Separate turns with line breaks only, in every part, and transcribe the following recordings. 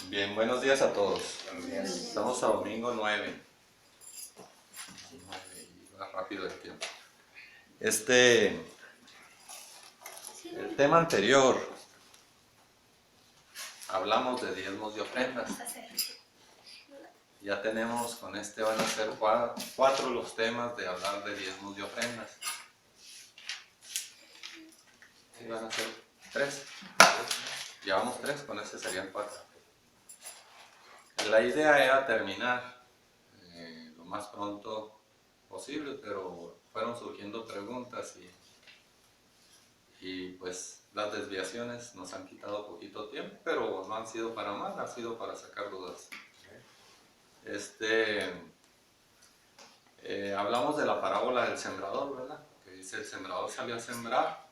Bien, buenos días a todos.
Buenos días.
Estamos a domingo 9. Y va rápido el tiempo. El tema anterior, hablamos de diezmos y ofrendas. Ya tenemos, con este van a ser cuatro los temas de hablar de diezmos y ofrendas. ¿Sí van a ser 3? Llevamos 3, con este serían 4. La idea era terminar lo más pronto posible, pero fueron surgiendo preguntas y pues las desviaciones nos han quitado poquito tiempo, pero no han sido para mal, ha sido para sacar dudas. Hablamos de la parábola del sembrador, ¿verdad? Que dice: el sembrador salió a sembrar,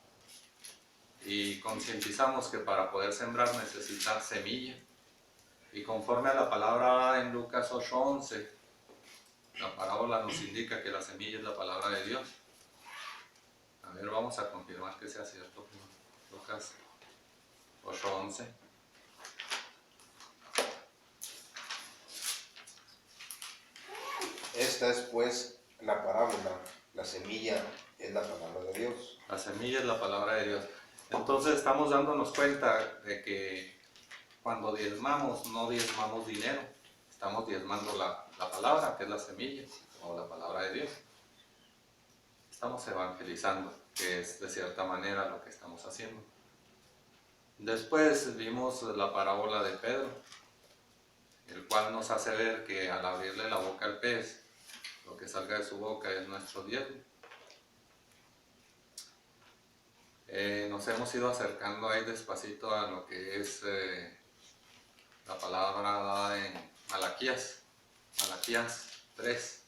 y concientizamos que para poder sembrar necesita semilla. Y conforme a la palabra en Lucas 8:11, la parábola nos indica que la semilla es la palabra de Dios. A ver, vamos a confirmar que sea cierto. Lucas 8:11.
Esta es pues la parábola, la semilla es la palabra de Dios.
La semilla es la palabra de Dios. Entonces estamos dándonos cuenta de que cuando diezmamos, no diezmamos dinero, estamos diezmando la palabra, que es la semilla, o la palabra de Dios. Estamos evangelizando, que es de cierta manera lo que estamos haciendo. Después vimos la parábola de Pedro, el cual nos hace ver que al abrirle la boca al pez, lo que salga de su boca es nuestro diezmo. Nos hemos ido acercando ahí despacito a lo que es la palabra dada en Malaquías 3.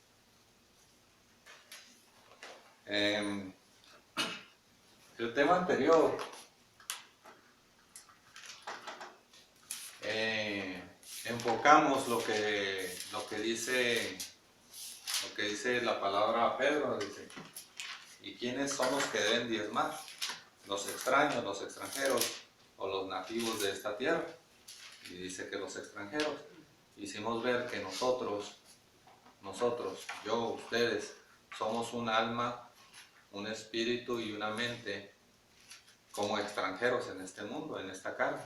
El tema anterior enfocamos lo que dice la palabra a Pedro. Dice: ¿y quiénes son los que deben diezmar? ¿Los extraños, los extranjeros o los nativos de esta tierra? Y dice que los extranjeros. Hicimos ver que nosotros, yo, ustedes, somos un alma, un espíritu y una mente como extranjeros en este mundo, en esta carne.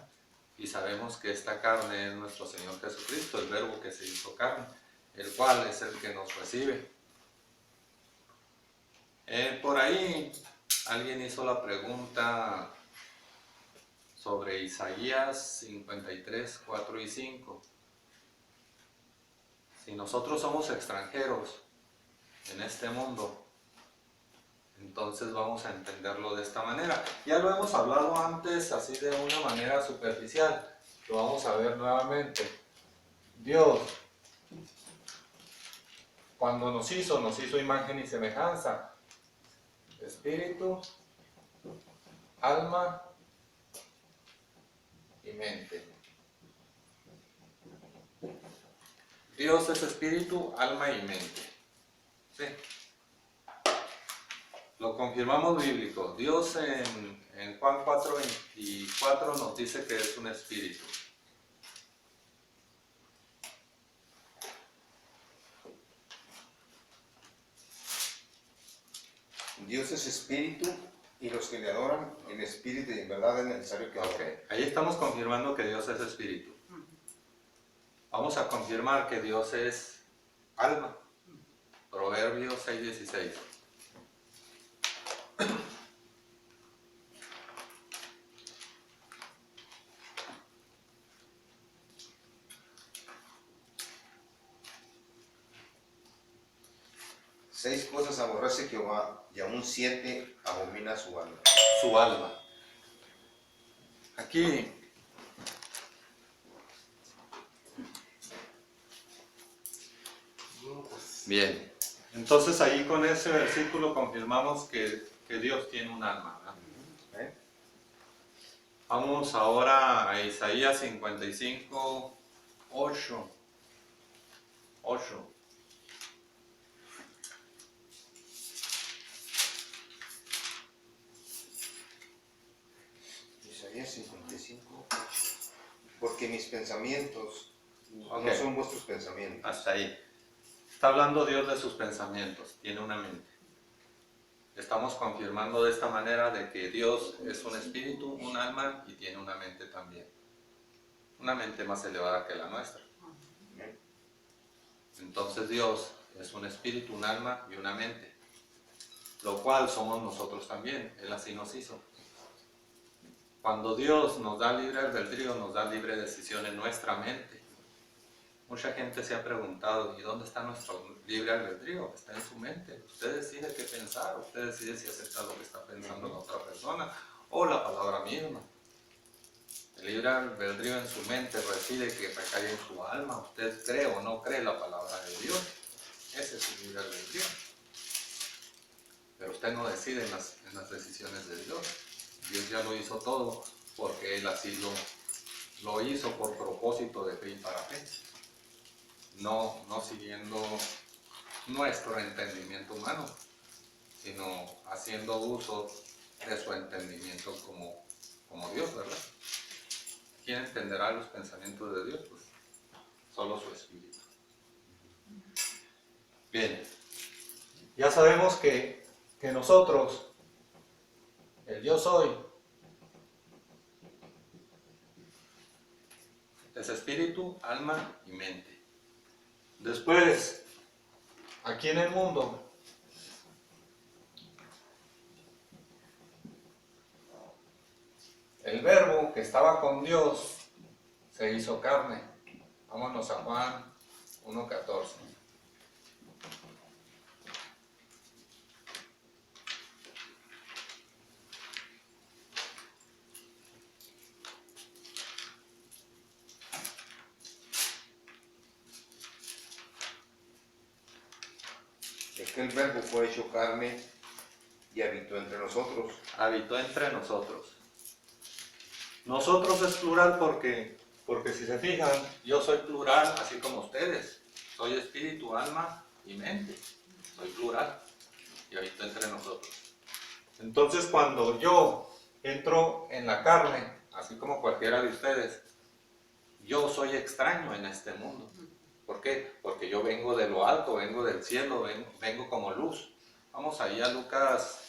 Y sabemos que esta carne es nuestro Señor Jesucristo, el Verbo que se hizo carne, el cual es el que nos recibe. Por ahí alguien hizo la pregunta sobre Isaías 53, 4 y 5. Si nosotros somos extranjeros en este mundo, entonces vamos a entenderlo de esta manera. Ya lo hemos hablado antes, así de una manera superficial. Lo vamos a ver nuevamente. Dios, cuando nos hizo imagen y semejanza. Espíritu, alma y mente. Dios es espíritu, alma y mente. ¿Sí? Lo confirmamos bíblico. Dios en Juan 4:24 nos dice que es un espíritu.
Dios es espíritu y los que le adoran en espíritu y en verdad es necesario que adoren.
Okay. Ahí estamos confirmando que Dios es espíritu. Vamos a confirmar que Dios es alma. Proverbios 6:16.
Seis cosas aborrece Jehová y aún 7 abomina su alma.
Su alma. Aquí bien, entonces ahí con ese versículo confirmamos que Dios tiene un alma, ¿verdad? Vamos ahora a Isaías 55, 8.
Isaías 55, 8. Porque mis pensamientos
Ok.
no son vuestros pensamientos.
Hasta ahí. Está hablando Dios de sus pensamientos, tiene una mente. Estamos confirmando de esta manera de que Dios es un espíritu, un alma y tiene una mente también. Una mente más elevada que la nuestra. Entonces Dios es un espíritu, un alma y una mente, lo cual somos nosotros también. Él así nos hizo. Cuando Dios nos da libre albedrío, nos da libre decisión en nuestra mente. Mucha gente se ha preguntado, ¿y dónde está nuestro libre albedrío? Está en su mente. Usted decide qué pensar, usted decide si acepta lo que está pensando la otra persona o la palabra misma. El libre albedrío en su mente reside que recae en su alma. Usted cree o no cree la palabra de Dios. Ese es su libre albedrío. Pero usted no decide en las decisiones de Dios. Dios ya lo hizo todo porque Él así lo hizo por propósito de fe y para fe. No siguiendo nuestro entendimiento humano, sino haciendo uso de su entendimiento como Dios, ¿verdad? ¿Quién entenderá los pensamientos de Dios? Pues solo su espíritu. Bien, ya sabemos que nosotros, el yo soy, es espíritu, alma y mente. Después, aquí en el mundo, el verbo que estaba con Dios se hizo carne. Vámonos a Juan 1:14.
El verbo fue hecho carne y habitó entre nosotros.
Habitó entre nosotros. Nosotros es plural porque si se fijan, yo soy plural así como ustedes. Soy espíritu, alma y mente. Soy plural y habito entre nosotros. Entonces cuando yo entro en la carne, así como cualquiera de ustedes, yo soy extraño en este mundo. ¿Por qué? Porque yo vengo de lo alto, vengo del cielo, vengo como luz. Vamos ahí a Lucas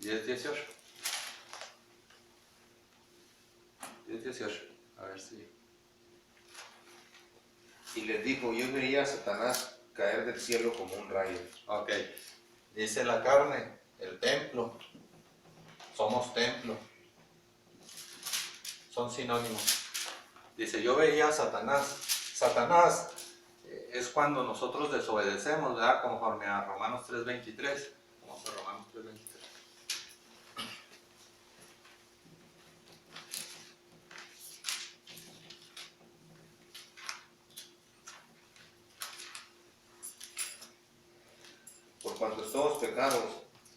10:18. 10:18. A ver si.
Y les dijo, yo veía a Satanás caer del cielo como un rayo.
Ok. Dice la carne, el templo. Somos templo. Son sinónimos. Dice, yo veía a Satanás. Satanás es cuando nosotros desobedecemos, ¿verdad? Conforme a Romanos 3:23. Vamos a Romanos 3:23.
Por cuanto todos pecados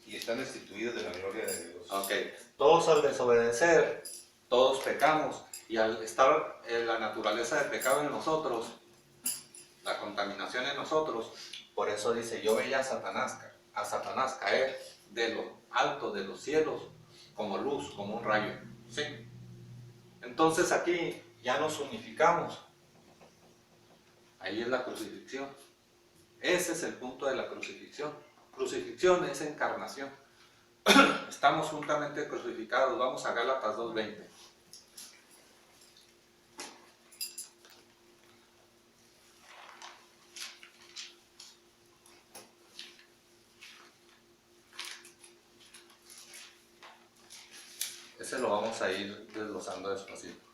y están destituidos de la gloria de Dios.
Ok. Todos al desobedecer, todos pecamos. Y al estar la naturaleza del pecado en nosotros, la contaminación en nosotros, por eso dice, yo veía a Satanás caer de lo alto de los cielos como luz, como un rayo. ¿Sí? Entonces aquí ya nos unificamos. Ahí es la crucifixión. Ese es el punto de la crucifixión. Crucifixión es encarnación. Estamos juntamente crucificados. Vamos a Gálatas 2:20. Ese lo vamos a ir desglosando despacito.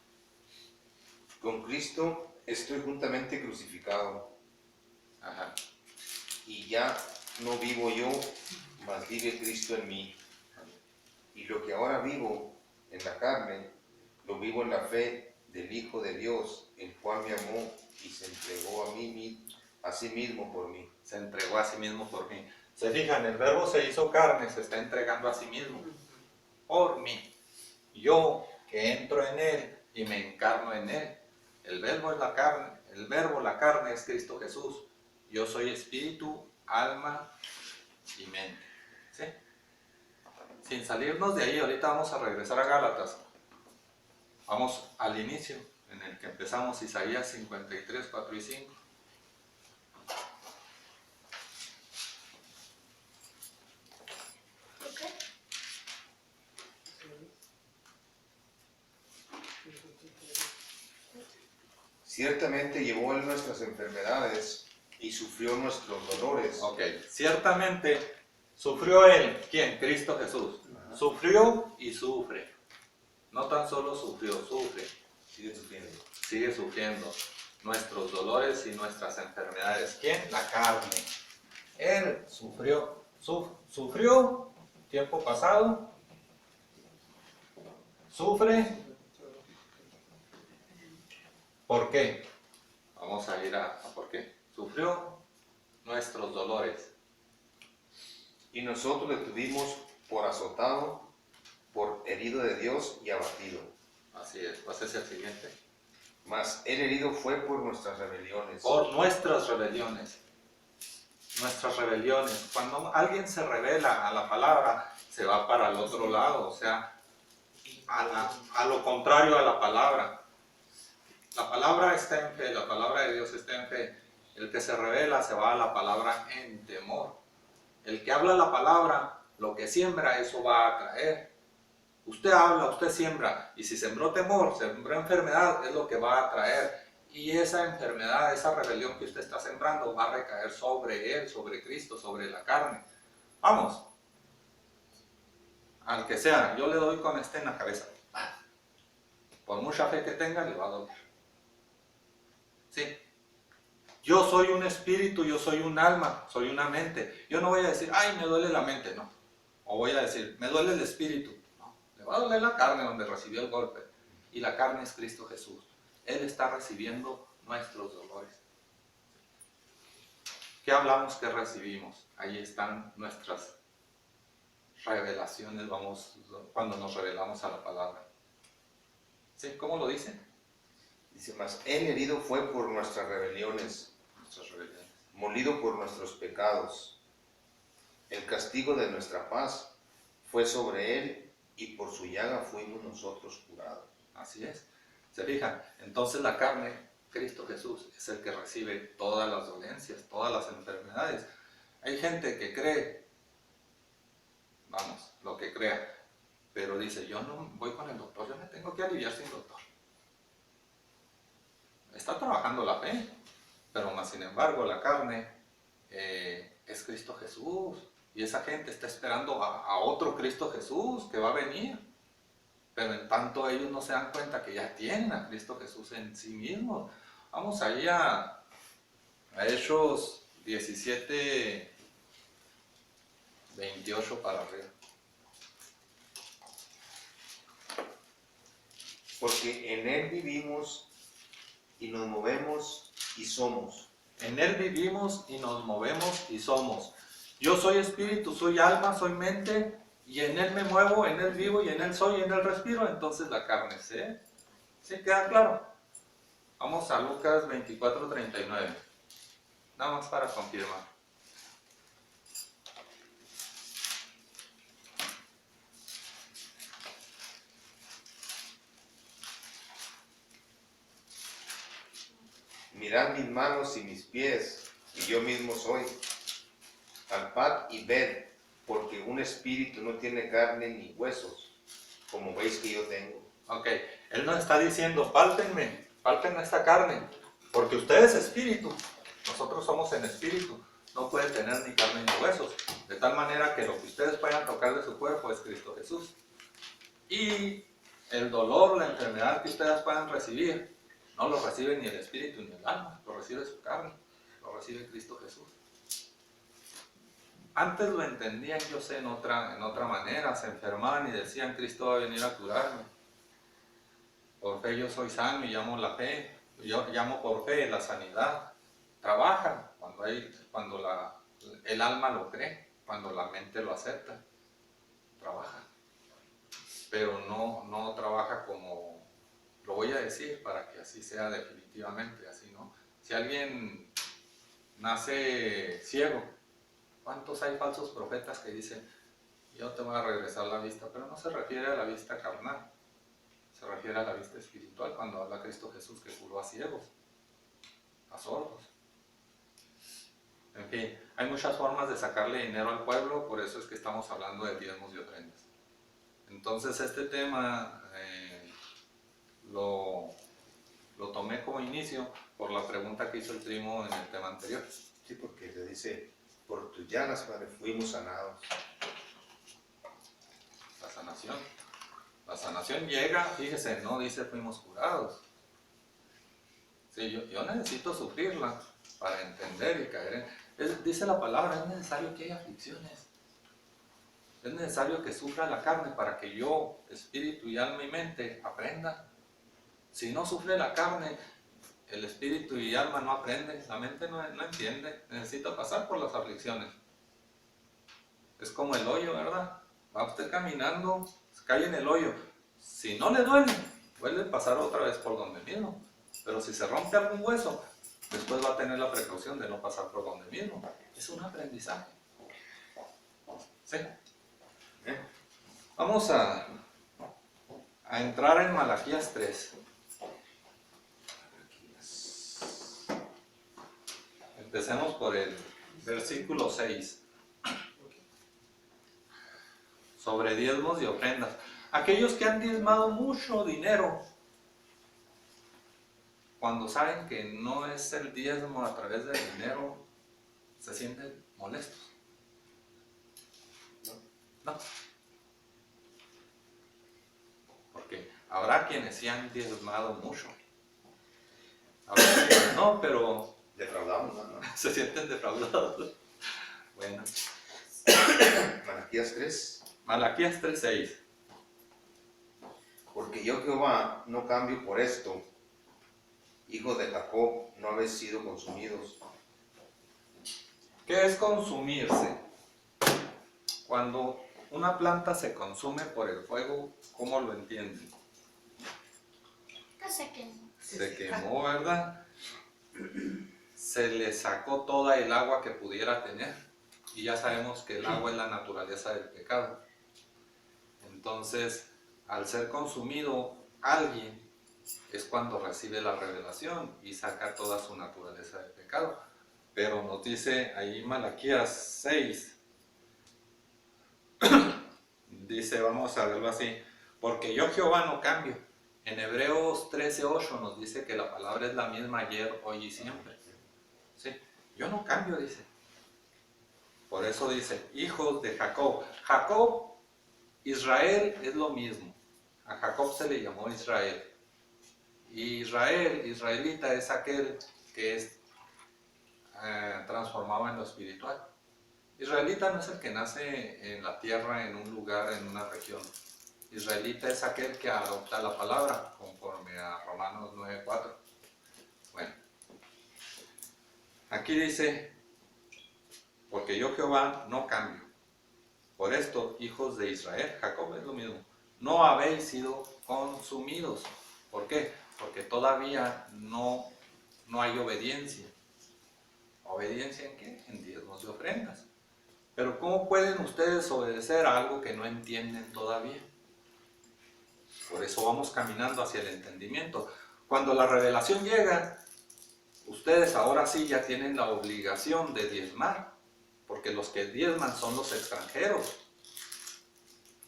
Con Cristo estoy juntamente crucificado.
Ajá.
Y ya no vivo yo, mas vive Cristo en mí. Y lo que ahora vivo en la carne, lo vivo en la fe del Hijo de Dios, el cual me amó y se entregó a sí mismo por mí.
Se entregó a sí mismo por mí. Se fijan, el verbo se hizo carne, se está entregando a sí mismo. Por mí. Yo que entro en él y me encarno en él. El verbo es la carne, la carne es Cristo Jesús. Yo soy espíritu, alma y mente. ¿Sí? sin salirnos de ahí, ahorita vamos a regresar a Gálatas. Vamos al inicio, en el que empezamos, Isaías 53, 4 y 5.
Ciertamente llevó él nuestras enfermedades y sufrió nuestros dolores.
Ok, ciertamente sufrió él, ¿quién? Cristo Jesús.
Ajá.
Sufrió y sufre. No tan solo sufrió, sufre.
Sigue sufriendo.
Sigue sufriendo nuestros dolores y nuestras enfermedades. ¿Quién? La carne. Él sufrió, sufrió tiempo pasado, sufre. ¿Por qué? Vamos a ir a por qué. Sufrió nuestros dolores.
Y nosotros le tuvimos por azotado, por herido de Dios y abatido.
Así es, pues es el siguiente.
Mas el herido fue por nuestras rebeliones.
Por nuestras rebeliones. Nuestras rebeliones. Cuando alguien se revela a la palabra, se va para el otro lado, o sea, a lo contrario a la palabra. La palabra está en fe, la palabra de Dios está en fe. El que se revela se va a la palabra en temor. El que habla la palabra, lo que siembra, eso va a traer. Usted habla, usted siembra, y si sembró temor, sembró enfermedad, es lo que va a traer. Y esa enfermedad, esa rebelión que usted está sembrando, va a recaer sobre él, sobre Cristo, sobre la carne. Vamos, al que sea, yo le doy con este en la cabeza. Por mucha fe que tenga, le va a doler. ¿Sí? Yo soy un espíritu, yo soy un alma, soy una mente. Yo no voy a decir, ay, me duele la mente, no. O voy a decir, me duele el espíritu. No, le va a doler la carne donde recibió el golpe. Y la carne es Cristo Jesús. Él está recibiendo nuestros dolores. ¿Qué hablamos que recibimos? Ahí están nuestras revelaciones, vamos, cuando nos revelamos a la palabra. ¿Sí? ¿Cómo lo dice?
Dice, mas el herido fue por nuestras rebeliones,
Nuestras rebeliones.
molido por nuestros pecados. El castigo de nuestra paz fue sobre él, y por su llaga fuimos nosotros curados.
Así es. ¿Se fijan? Entonces la carne, Cristo Jesús, es el que recibe todas las dolencias, todas las enfermedades. Hay gente que cree, vamos, lo que crea, pero dice, yo no voy con el doctor, yo me tengo que aliviar sin doctor. Está trabajando la fe, pero más sin embargo la carne es Cristo Jesús. Y esa gente está esperando a otro Cristo Jesús que va a venir. Pero en tanto ellos no se dan cuenta que ya tienen a Cristo Jesús en sí mismos. Vamos ahí a Hechos 17, 28 para arriba.
Porque en él vivimos y nos movemos y somos.
En Él vivimos y nos movemos y somos. Yo soy espíritu, soy alma, soy mente, y en Él me muevo, en Él vivo, y en Él soy, y en Él respiro. Entonces la carne, ¿sí? ¿Sí queda claro? Vamos a Lucas 24, 39. Nada más para confirmar.
Mirad mis manos y mis pies, y yo mismo soy. Palpad y ved, porque un espíritu no tiene carne ni huesos, como veis que yo tengo.
Ok, Él nos está diciendo, pálpenme esta carne, porque usted es espíritu, nosotros somos en espíritu, no puede tener ni carne ni huesos, de tal manera que lo que ustedes puedan tocar de su cuerpo es Cristo Jesús. Y el dolor, la enfermedad que ustedes puedan recibir, no lo recibe ni el espíritu ni el alma, lo recibe su carne, lo recibe Cristo Jesús. Antes lo entendían, yo sé, en otra manera, se enfermaban y decían, Cristo va a venir a curarme. Por fe yo soy sano y llamo la fe, yo llamo por fe la sanidad. Trabajan cuando el alma lo cree, cuando la mente lo acepta, trabaja. Pero no trabaja como, lo voy a decir para que así sea definitivamente, así no. Si alguien nace ciego, ¿cuántos hay falsos profetas que dicen, yo te voy a regresar la vista, pero no se refiere a la vista carnal, se refiere a la vista espiritual cuando habla Cristo Jesús que curó a ciegos, a sordos. En fin, hay muchas formas de sacarle dinero al pueblo, por eso es que estamos hablando de diezmos y ofrendas. Entonces este tema lo tomé como inicio por la pregunta que hizo el primo en el tema anterior.
Sí, porque le dice, por tus llagas, Padre, fuimos sanados.
La sanación. La sanación llega, fíjese, no dice fuimos curados. Sí, yo necesito sufrirla para entender y caer en... dice la palabra, es necesario que haya aflicciones. Es necesario que sufra la carne para que yo, espíritu y alma y mente, aprenda. Si no sufre la carne, el espíritu y alma no aprende, la mente no entiende, necesita pasar por las aflicciones. Es como el hoyo, ¿verdad? Va usted caminando, cae en el hoyo. Si no le duele, vuelve a pasar otra vez por donde mismo. Pero si se rompe algún hueso, después va a tener la precaución de no pasar por donde mismo. Es un aprendizaje. ¿Sí? Vamos a entrar en Malaquías 3. Empecemos por el versículo 6. Sobre diezmos y ofrendas. Aquellos que han diezmado mucho dinero, cuando saben que no es el diezmo a través del dinero, se sienten molestos. No. Porque habrá quienes sí han diezmado mucho. Habrá quienes no, pero
Defraudamos, ¿no?
se sienten defraudados. Bueno.
Malaquías 3.
Malaquías 3:6.
Porque yo, Jehová, no cambio por esto. Hijos de Jacob, no habéis sido consumidos.
¿Qué es consumirse? Cuando una planta se consume por el fuego, ¿cómo lo entienden?
Que se quemó.
Se quemó, ¿verdad? Se le sacó toda el agua que pudiera tener. Y ya sabemos que el agua es la naturaleza del pecado. Entonces, al ser consumido alguien, es cuando recibe la revelación y saca toda su naturaleza del pecado. Pero nos dice ahí Malaquías 6, dice, vamos a verlo así, porque yo Jehová no cambio. En Hebreos 13:8 nos dice que la palabra es la misma ayer, hoy y siempre. ¿Sí? Yo no cambio, dice. Por eso dice, hijos de Jacob. Jacob, Israel es lo mismo. A Jacob se le llamó Israel. Y Israel, israelita, es aquel que es transformado en lo espiritual. Israelita no es el que nace en la tierra, en un lugar, en una región. Israelita es aquel que adopta la palabra, conforme a Romanos 9:4. Bueno, aquí dice, porque yo Jehová no cambio. Por esto, hijos de Israel, Jacob es lo mismo, no habéis sido consumidos. ¿Por qué? Porque todavía no hay obediencia. ¿Obediencia en qué? En diezmos y ofrendas. Pero ¿cómo pueden ustedes obedecer a algo que no entienden todavía? Por eso vamos caminando hacia el entendimiento. Cuando la revelación llega, ustedes ahora sí ya tienen la obligación de diezmar, porque los que diezman son los extranjeros.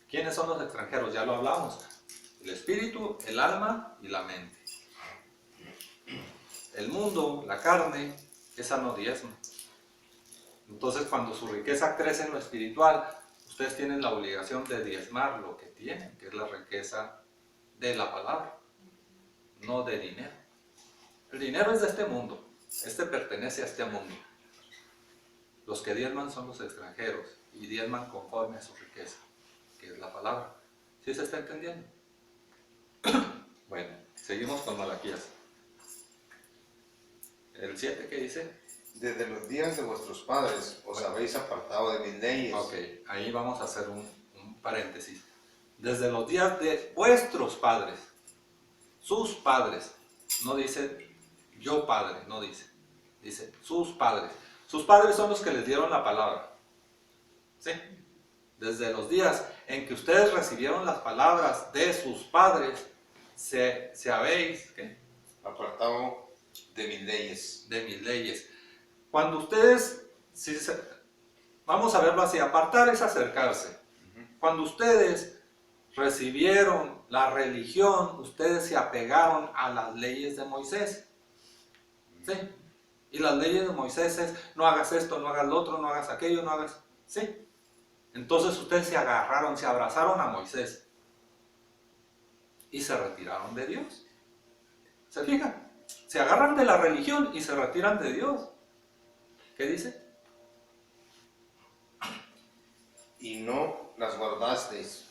¿Quiénes son los extranjeros? Ya lo hablamos. El espíritu, el alma y la mente. El mundo, la carne, esa no diezma. Entonces, cuando su riqueza crece en lo espiritual, ustedes tienen la obligación de diezmar lo que tienen, que es la riqueza de la palabra, no de dinero. El dinero es de este mundo, este pertenece a este mundo. Los que diezman son los extranjeros y diezman conforme a su riqueza, que es la palabra. ¿Sí se está entendiendo? Bueno, seguimos con Malaquías. El 7, ¿qué dice?
Desde los días de vuestros padres os habéis apartado de mis leyes.
Ok, ahí vamos a hacer un paréntesis. Desde los días de vuestros padres, sus padres, no dice yo padre, no dice, dice sus padres. Sus padres son los que les dieron la palabra. ¿Sí? desde los días en que ustedes recibieron las palabras de sus padres, se habéis, ¿qué?
Apartado de mis leyes.
De mis leyes. Cuando ustedes, vamos a verlo así, apartar es acercarse. Cuando ustedes recibieron la religión, ustedes se apegaron a las leyes de Moisés. ¿Sí? Y las leyes de Moisés es, no hagas esto, no hagas lo otro, no hagas aquello, no hagas... ¿Sí? Entonces ustedes se agarraron, se abrazaron a Moisés y se retiraron de Dios. ¿Se fijan? Se agarran de la religión y se retiran de Dios. ¿Qué dice?
Y no las guardasteis.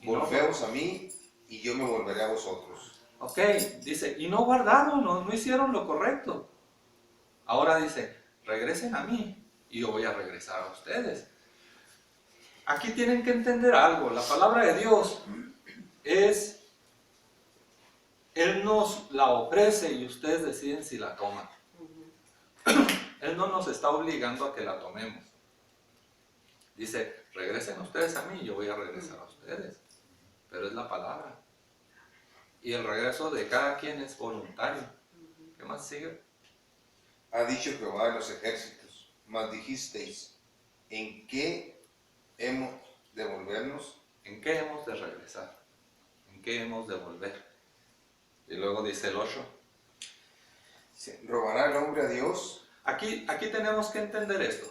Y no-
Volveos a mí y yo me volveré a vosotros.
Ok, dice, y no guardaron, no hicieron lo correcto. Ahora dice, regresen a mí y yo voy a regresar a ustedes. Aquí tienen que entender algo, la palabra de Dios es, Él nos la ofrece y ustedes deciden si la toman. Él no nos está obligando a que la tomemos. Dice, regresen ustedes a mí y yo voy a regresar a ustedes. Pero es la palabra. Y el regreso de cada quien es voluntario. ¿Qué más sigue?
Ha dicho Jehová de los ejércitos, mas dijisteis, ¿en qué hemos de volvernos?
¿En qué hemos de regresar? ¿En qué hemos de volver? Y luego dice el 8.
¿Robará el hombre a Dios?
Aquí tenemos que entender esto.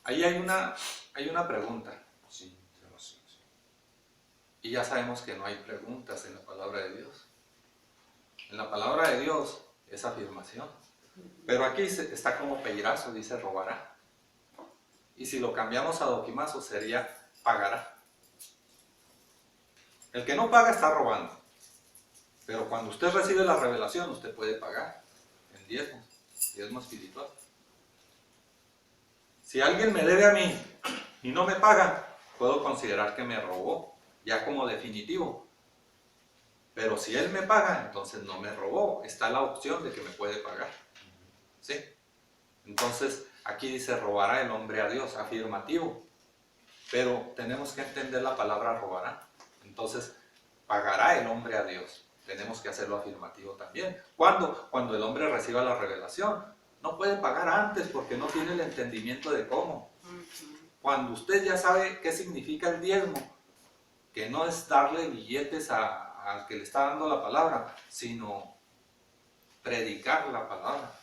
Ahí hay una pregunta.
Sí.
Y ya sabemos que no hay preguntas en la palabra de Dios. En la palabra de Dios es afirmación. Pero aquí está como peirazo, dice robará. Y si lo cambiamos a doquimazo sería pagará. El que no paga está robando. Pero cuando usted recibe la revelación, usted puede pagar en diezmo espiritual. Si alguien me debe a mí y no me paga, puedo considerar que me robó, ya como definitivo. Pero si él me paga, entonces no me robó. Está la opción de que me puede pagar. ¿Sí? Entonces, aquí dice, robará el hombre a Dios, afirmativo. Pero tenemos que entender la palabra robará. Entonces, pagará el hombre a Dios. Tenemos que hacerlo afirmativo también. ¿Cuándo? Cuando el hombre reciba la revelación. No puede pagar antes porque no tiene el entendimiento de cómo. Cuando usted ya sabe qué significa el diezmo, que no es darle billetes al que le está dando la palabra, sino predicar la palabra.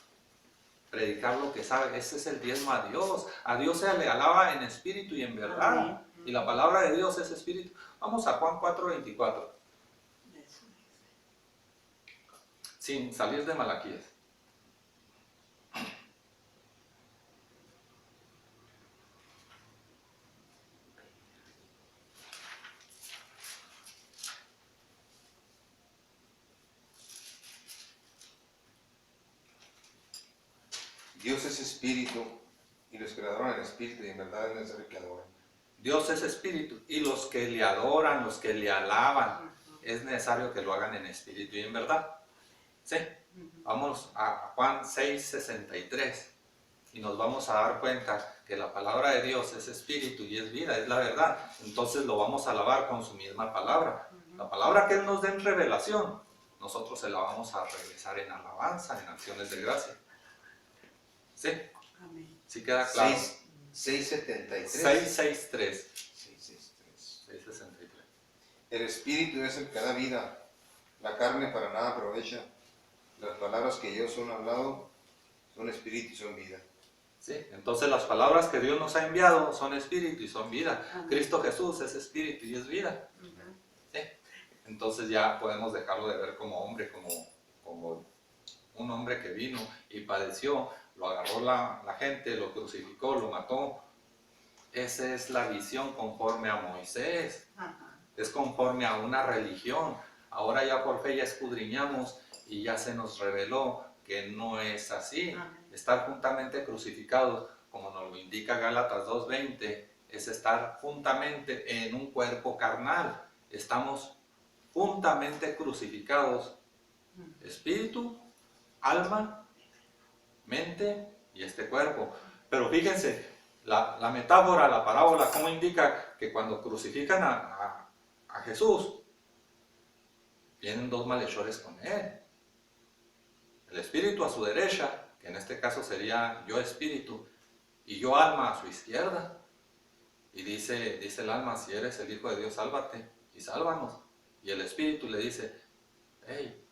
Predicar lo que sabe. Ese es el diezmo a Dios. A Dios se le alaba en espíritu y en verdad.
Amén.
Y la palabra de Dios es espíritu. Vamos a Juan 4:24. Sin salir de Malaquías.
Dios es espíritu, y los que le adoran en espíritu y en verdad es necesario que adoren.
Dios es espíritu y los que le adoran, los que le alaban, es necesario que lo hagan en espíritu y en verdad. ¿Sí? Vamos a Juan 6:63 y nos vamos a dar cuenta que la palabra de Dios es espíritu y es vida, es la verdad. Entonces lo vamos a alabar con su misma palabra. La palabra que Él nos dé en revelación, nosotros se la vamos a regresar en alabanza, en acciones de gracia. ¿Sí?
Amén.
¿Sí queda claro?
6:73.
6:63.
6:63.
6:63.
El espíritu es el que da vida, la carne para nada aprovecha. Las palabras que yo son hablado son espíritu y son vida.
¿Sí? Entonces las palabras que Dios nos ha enviado son espíritu y son vida.
Amén.
Cristo Jesús es espíritu y es vida. ¿Sí? Entonces ya podemos dejarlo de ver como hombre, como un hombre que vino y padeció, lo agarró la gente, lo crucificó, lo mató. Esa es la visión conforme a Moisés.
Ajá.
Es conforme a una religión. Ahora ya por fe ya escudriñamos y ya se nos reveló que no es así.
Amén.
Estar juntamente crucificados, como nos lo indica Gálatas 2:20, es estar juntamente en un cuerpo carnal. Estamos juntamente crucificados, espíritu, alma, mente y este cuerpo. Pero fíjense, la metáfora, la parábola, cómo indica que cuando crucifican a Jesús, vienen dos malhechores con él. El espíritu a su derecha, que en este caso sería yo espíritu, y yo alma a su izquierda. Y dice el alma, si eres el Hijo de Dios, sálvate y sálvanos. Y el espíritu le dice, hey,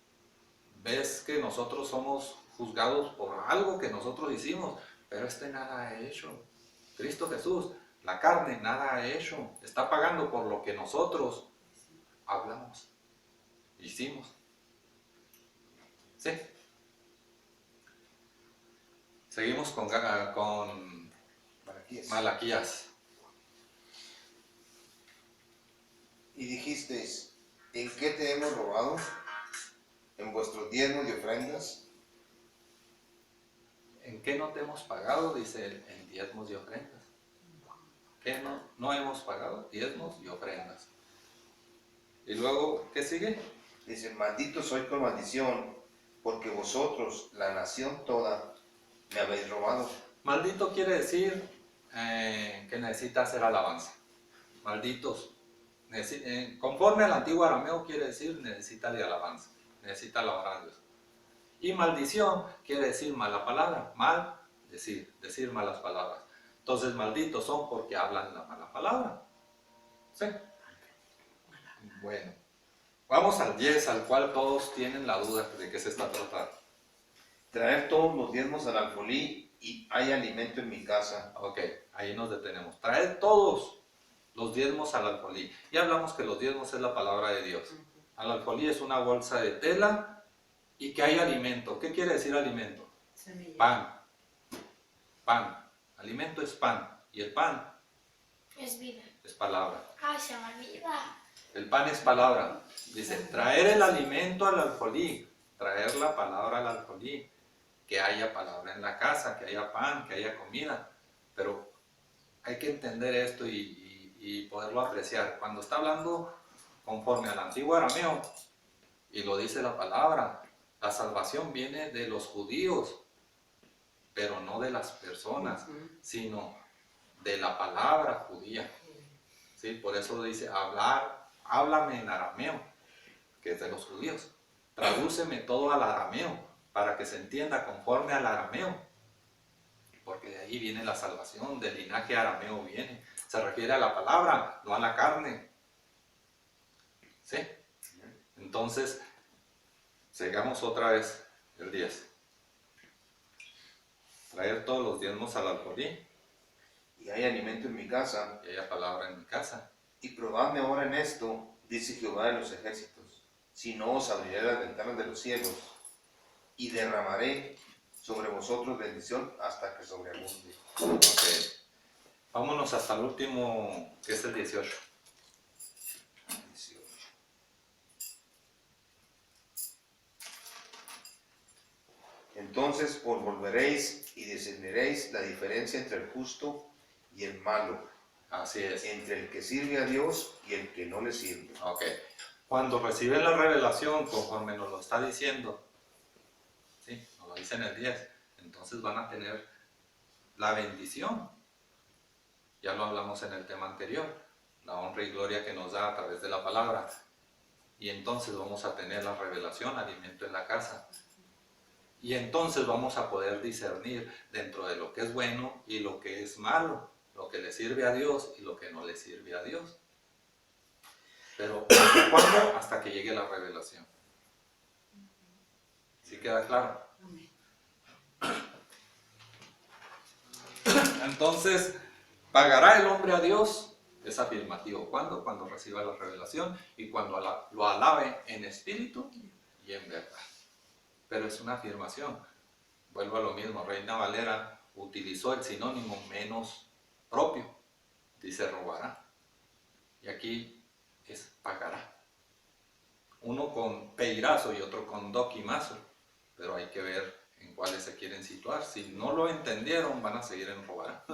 ves que nosotros somos juzgados por algo que nosotros hicimos, pero nada ha hecho. Cristo Jesús, la carne, nada ha hecho. Está pagando por lo que nosotros hablamos, hicimos. ¿Sí? Seguimos con Malaquías.
Y dijisteis, ¿en qué te hemos robado? ¿En vuestros diezmos y ofrendas?
¿En qué no te hemos pagado? Dice él, en diezmos y ofrendas. ¿Qué no hemos pagado? Diezmos y ofrendas. Y luego, ¿qué sigue?
Dice, maldito soy con maldición, porque vosotros, la nación toda, me habéis robado.
Maldito quiere decir que necesita hacer alabanza. Malditos. Conforme al antiguo arameo quiere decir necesita de alabanza. Necesita alabar a Dios. Y maldición quiere decir mala palabra. Mal, decir malas palabras. Entonces malditos son porque hablan la mala palabra. ¿Sí? Bueno. Vamos al 10, al cual todos tienen la duda de qué se está tratando.
Traer todos los diezmos al alfolí y hay alimento en mi casa.
Ok, ahí nos detenemos. Traer todos los diezmos al alfolí. Y hablamos que los diezmos es la palabra de Dios. Al alfolí es una bolsa de tela y que hay alimento. ¿Qué quiere decir alimento?
Semilla.
Pan. Pan. Alimento es pan. Y el pan
Es vida.
es palabra.
Ay, se me olvida.
El pan es palabra. Dice, traer el alimento al alfolí. Traer la palabra al alfolí. Que haya palabra en la casa, que haya pan, que haya comida. Pero hay que entender esto y poderlo apreciar. Cuando está hablando conforme al antiguo arameo, y lo dice la palabra, la salvación viene de los judíos, pero no de las personas, sino de la palabra judía. ¿Sí? Por eso dice, háblame en arameo, que es de los judíos. Tradúceme todo al arameo, para que se entienda conforme al arameo. Porque de ahí viene la salvación, del linaje arameo viene. Se refiere a la palabra, no a la carne. ¿Sí? Entonces, sigamos otra vez el 10. Traer todos los diezmos al alfolí.
Y hay alimento en mi casa.
Y haya palabra en mi casa.
Y probadme ahora en esto, dice Jehová de los ejércitos, si no os abriré las ventanas de los cielos, y derramaré sobre vosotros bendición hasta que sobreabunde.
Okay. Vámonos hasta el último, que es el 18.
18. Entonces os volveréis y discerniréis la diferencia entre el justo y el malo,
Así es.
entre el que sirve a Dios y el que no le sirve.
Ok. Cuando reciben la revelación, conforme nos lo está diciendo, ¿sí? Nos lo dice en el 10, entonces van a tener la bendición. Ya lo hablamos en el tema anterior, la honra y gloria que nos da a través de la palabra. Y entonces vamos a tener la revelación, alimento en la casa. Y entonces vamos a poder discernir dentro de lo que es bueno y lo que es malo, lo que le sirve a Dios y lo que no le sirve a Dios. Pero ¿hasta cuándo? Hasta que llegue la revelación. ¿Sí queda claro? Entonces, ¿pagará el hombre a Dios? Es afirmativo. ¿Cuándo? Cuando reciba la revelación y cuando lo alabe en espíritu y en verdad. Pero es una afirmación. Vuelvo a lo mismo. Reina Valera utilizó el sinónimo menos propio. Dice robará. Y aquí es pagará. Uno con peirazo y otro con doquimazo. Pero hay que ver en cuáles se quieren situar. Si no lo entendieron, van a seguir en robará.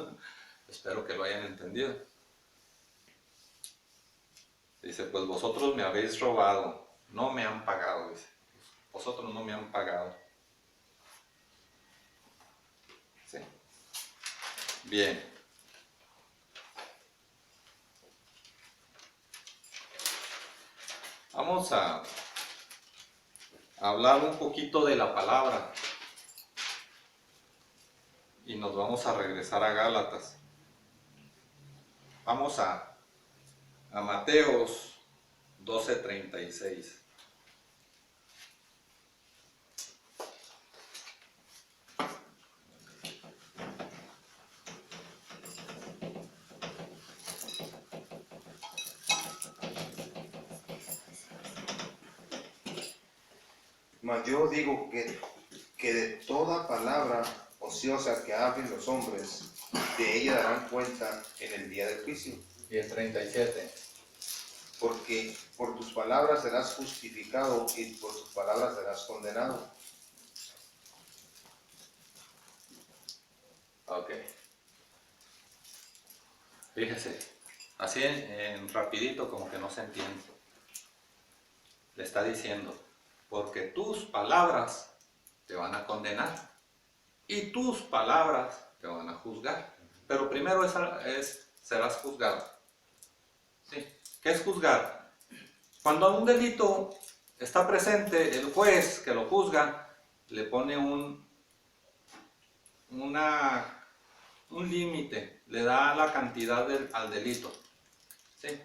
Espero que lo hayan entendido. Dice, pues vosotros me habéis robado, no me han pagado, dice. Vosotros no me han pagado. ¿Sí? Bien. Vamos a hablar un poquito de la palabra y nos vamos a regresar a Gálatas. Vamos a Mateos 12:36.
Mas yo digo que de toda palabra ociosa que hablen los hombres, de ella darán cuenta en el día del juicio.
Y el 37.
Porque por tus palabras serás justificado y por tus palabras serás condenado.
Ok. Fíjese, así en rapidito como que no se entiende. Le está diciendo, porque tus palabras te van a condenar y tus palabras te van a juzgar. Pero primero serás juzgado. ¿Sí? ¿Qué es juzgar? Cuando un delito está presente, el juez que lo juzga le pone un límite, le da la cantidad al delito. ¿Sí?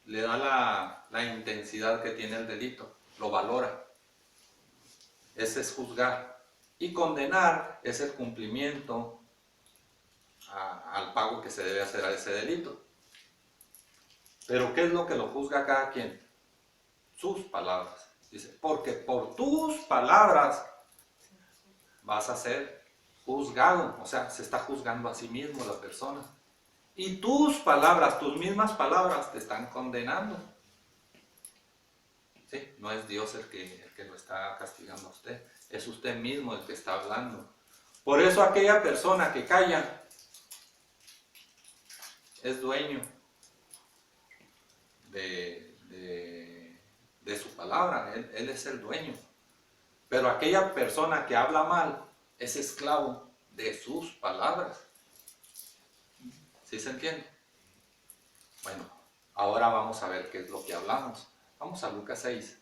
Le da la intensidad que tiene el delito, lo valora. Ese es juzgar. Y condenar es el cumplimiento al pago que se debe hacer a ese delito. Pero ¿qué es lo que lo juzga cada quien? Sus palabras. Dice, porque por tus palabras vas a ser juzgado. O sea, se está juzgando a sí mismo la persona. Y tus palabras, tus mismas palabras te están condenando. ¿Sí? No es Dios el que lo está castigando a usted. Es usted mismo el que está hablando. Por eso aquella persona que calla es dueño de su palabra. Él es el dueño. Pero aquella persona que habla mal es esclavo de sus palabras. ¿Sí se entiende? Bueno, ahora vamos a ver qué es lo que hablamos. Vamos a Lucas 6.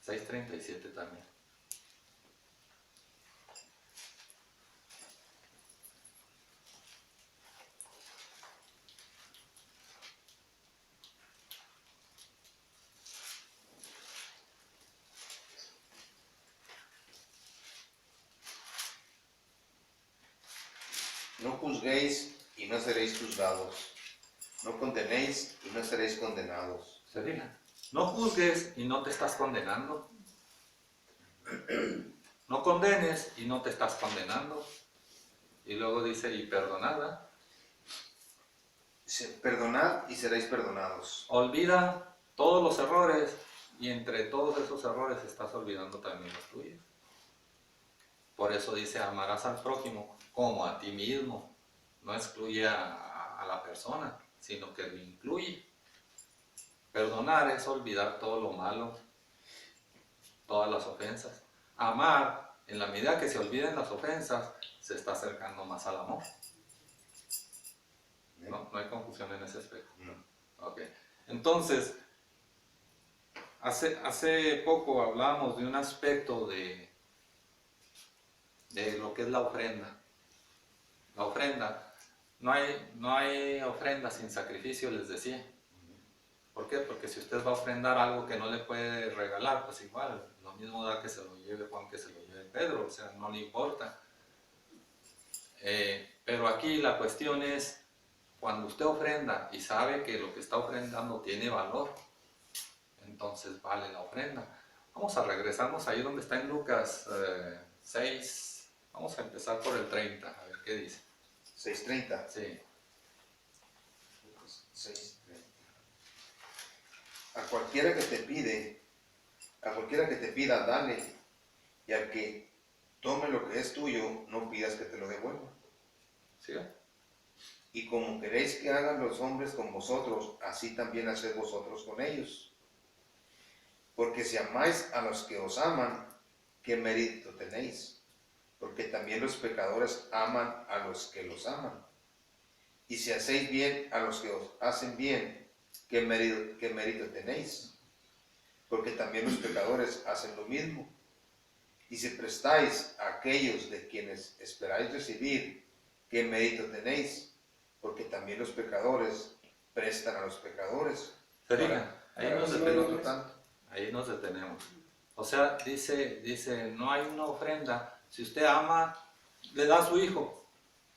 (6:37) también.
No juzguéis y no seréis juzgados. No condenéis y no seréis condenados.
¿Se fijan? No juzgues y no te estás condenando. No condenes y no te estás condenando. Y luego dice, y perdonad.
Dice, perdonad y seréis perdonados.
Olvida todos los errores y entre todos esos errores estás olvidando también los tuyos. Por eso dice, amarás al prójimo como a ti mismo. No excluye a la persona, sino que lo incluye. Perdonar es olvidar todo lo malo, todas las ofensas. Amar, en la medida que se olviden las ofensas, se está acercando más al amor. No hay confusión en ese aspecto.
No.
Ok. Entonces, hace poco hablábamos de un aspecto de lo que es la ofrenda. La ofrenda, no hay ofrenda sin sacrificio, les decía. ¿Por qué? Porque si usted va a ofrendar algo que no le puede regalar, pues igual, lo mismo da que se lo lleve Juan que se lo lleve Pedro, o sea, no le importa. Pero aquí la cuestión es, cuando usted ofrenda y sabe que lo que está ofrendando tiene valor, entonces vale la ofrenda. Vamos a regresarnos ahí donde está en Lucas 6, vamos a empezar por el 30, a ver qué dice.
6:30.
Sí.
6:30. A cualquiera que te pida, dale, y al que tome lo que es tuyo, no pidas que te lo devuelva.
¿Sí?
Y como queréis que hagan los hombres con vosotros, así también haced vosotros con ellos. Porque si amáis a los que os aman, ¿qué mérito tenéis? Porque también los pecadores aman a los que los aman. Y si hacéis bien a los que os hacen bien, qué mérito tenéis? Porque también los pecadores hacen lo mismo. Y si prestáis a aquellos de quienes esperáis recibir, qué mérito tenéis? Porque también los pecadores prestan a los pecadores.
¿Se fijan? Ahí
Para
nos
recibir
detenemos.
otro tanto.
Ahí nos detenemos. O sea, dice, no hay una ofrenda. Si usted ama, le da a su hijo.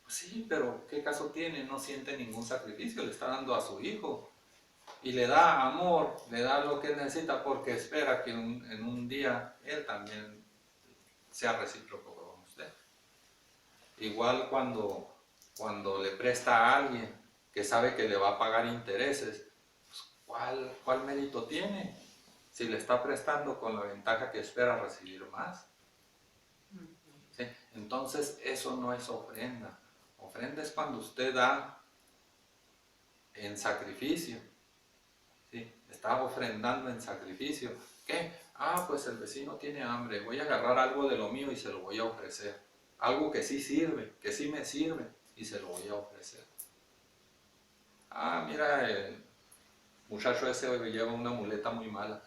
Pues sí, pero ¿qué caso tiene? No siente ningún sacrificio, le está dando a su hijo. Y le da amor, le da lo que necesita porque espera que en un día él también sea recíproco con usted. Igual cuando le presta a alguien que sabe que le va a pagar intereses, pues, ¿cuál mérito tiene? Si le está prestando con la ventaja que espera recibir más. ¿Sí? Entonces eso no es ofrenda. Ofrenda es cuando usted da en sacrificio. ¿Sí? Está ofrendando en sacrificio. ¿Qué? Ah, pues el vecino tiene hambre, voy a agarrar algo de lo mío y se lo voy a ofrecer. Algo que sí sirve, que sí me sirve y se lo voy a ofrecer. Ah, mira, el muchacho ese lleva una muleta muy mala.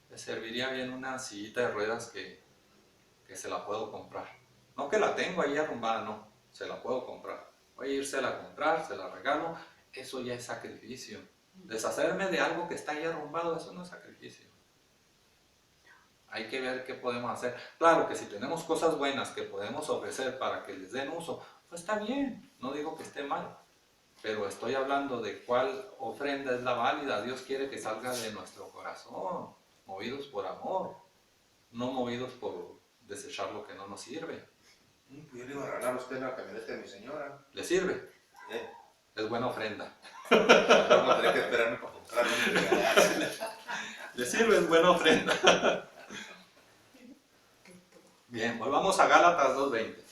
Le serviría bien una sillita de ruedas que se la puedo comprar. No que la tengo ahí arrumbada, no, se la puedo comprar. Voy a írsela a comprar, se la regalo, eso ya es sacrificio. Deshacerme de algo que está ahí arrumbado, eso no es sacrificio. Hay que ver qué podemos hacer. Claro que si tenemos cosas buenas que podemos ofrecer para que les den uso, pues está bien, no digo que esté mal. Pero estoy hablando de cuál ofrenda es la válida. Dios quiere que salga de nuestro corazón, movidos por amor, no movidos por desechar lo que no nos sirve.
Pues yo le iba a regalar a usted la camioneta de mi señora.
¿Le sirve? Es buena ofrenda.
Vamos a tener que esperarme para comprar una.
¿Le sirve? Es buena ofrenda. Bien, volvamos a Gálatas 2:20.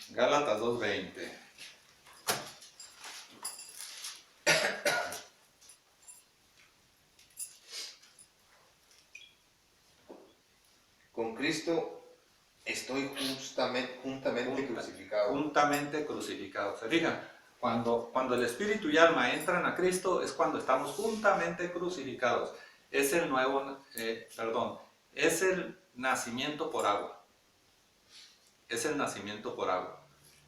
Gálatas 2:20.
Con Cristo estoy juntamente crucificado.
Juntamente crucificados. ¿Se fijan? Cuando el espíritu y alma entran a Cristo es cuando estamos juntamente crucificados. Es el es el nacimiento por agua. Es el nacimiento por agua.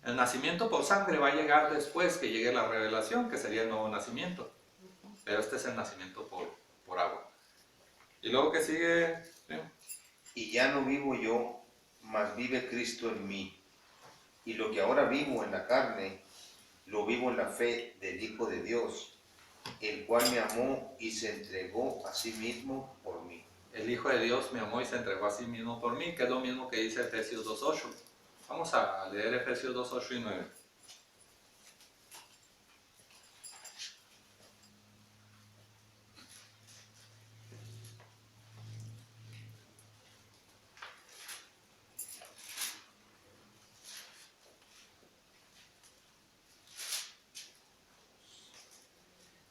El nacimiento por sangre va a llegar después que llegue la revelación, que sería el nuevo nacimiento. Pero este es el nacimiento por agua. Y luego que sigue... ¿sí?
Y ya no vivo yo, mas vive Cristo en mí. Y lo que ahora vivo en la carne, lo vivo en la fe del Hijo de Dios, el cual me amó y se entregó a sí mismo por mí.
El Hijo de Dios me amó y se entregó a sí mismo por mí, que es lo mismo que dice Efesios 2:8. Vamos a leer Efesios 2:8 y 9.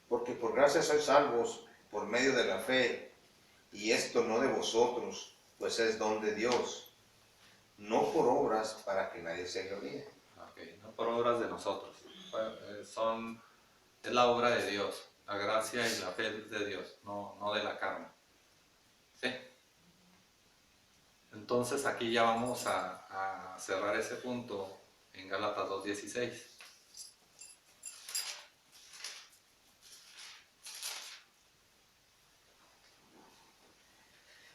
Porque por gracia sois salvos por medio de la fe, y esto no de vosotros, pues es don de Dios, no por obras para que nadie se gloríe.
Okay, no por obras de nosotros. Es la obra de Dios, la gracia y la fe de Dios, no de la carne. ¿Sí? Entonces aquí ya vamos a cerrar ese punto en Gálatas 2:16.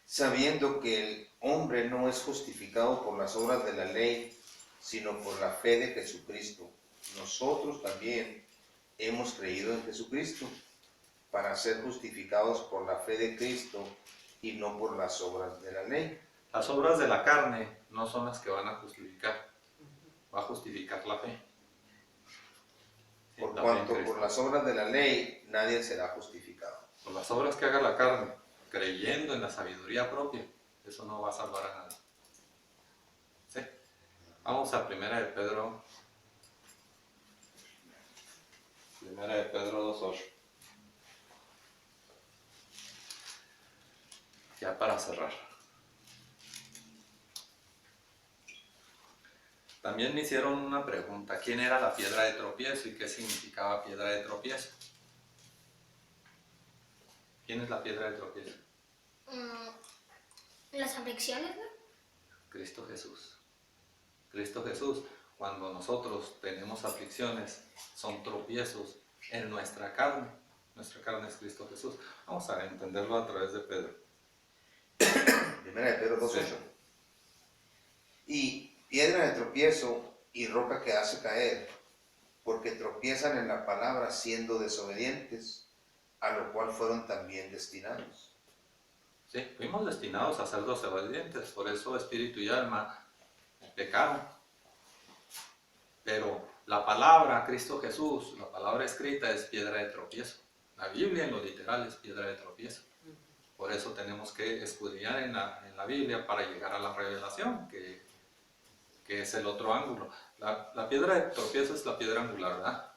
Sabiendo que el hombre no es justificado por las obras de la ley, sino por la fe de Jesucristo. Nosotros también hemos creído en Jesucristo para ser justificados por la fe de Cristo y no por las obras de la ley.
Las obras de la carne no son las que van a justificar, va a justificar la fe. Sí,
Por
la
cuanto
fe en
por
Cristo.
las obras de la ley nadie será justificado.
Por las obras que haga la carne, creyendo en la sabiduría propia, eso no va a salvar a nadie. ¿Sí? Vamos a Primera de Pedro 2:8. Ya para cerrar. También me hicieron una pregunta, ¿quién era la piedra de tropiezo y qué significaba piedra de tropiezo? ¿Quién es la piedra de tropiezo?
Las aflicciones, ¿no?
Cristo Jesús. Cristo Jesús, cuando nosotros tenemos aflicciones, son tropiezos en nuestra carne. Nuestra carne es Cristo Jesús. Vamos a entenderlo a través de Pedro.
Primera de Pedro 2:8.
Sí.
Y piedra de tropiezo y roca que hace caer, porque tropiezan en la palabra siendo desobedientes, a lo cual fueron también destinados.
Sí, fuimos destinados a ser desobedientes, por eso espíritu y alma pecaron. Pero la palabra, Cristo Jesús, la palabra escrita es piedra de tropiezo. La Biblia en lo literal es piedra de tropiezo. Por eso tenemos que escudriñar en la Biblia para llegar a la revelación, que es el otro ángulo. La piedra de tropiezo es la piedra angular, ¿verdad?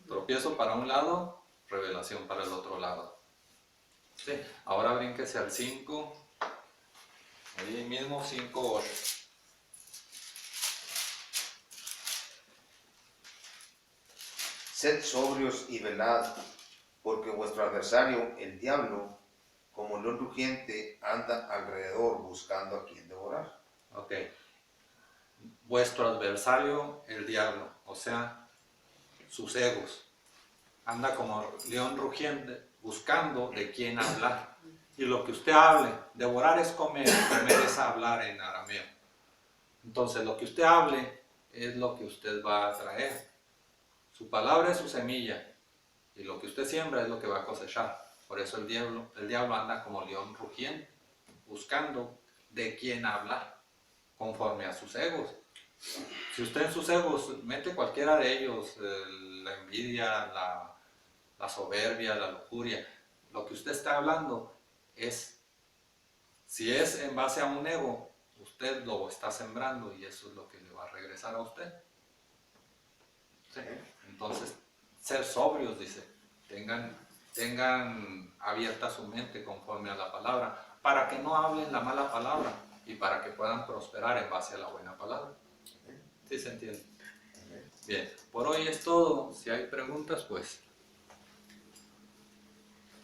Tropiezo para un lado, revelación para el otro lado. Sí, ahora brínquese al 5, ahí mismo 5:8.
Sed sobrios y velad, porque vuestro adversario, el diablo, como león rugiente, anda alrededor buscando a quien devorar.
Ok. Vuestro adversario, el diablo, o sea, sus egos, anda como león rugiente buscando de quién hablar. Y lo que usted hable, devorar es comer, comer es hablar en arameo. Entonces, lo que usted hable es lo que usted va a traer. Su palabra es su semilla, y lo que usted siembra es lo que va a cosechar. Por eso el diablo anda como león rugiente, buscando de quién hablar, conforme a sus egos. Si usted en sus egos mete cualquiera de ellos, la envidia, la soberbia, la lujuria, lo que usted está hablando es, si es en base a un ego, usted lo está sembrando y eso es lo que le va a regresar a usted. ¿Sí? Entonces, ser sobrios, dice, tengan abierta su mente conforme a la palabra, para que no hablen la mala palabra y para que puedan prosperar en base a la buena palabra. ¿Sí se entiende? Bien, por hoy es todo. Si hay preguntas, pues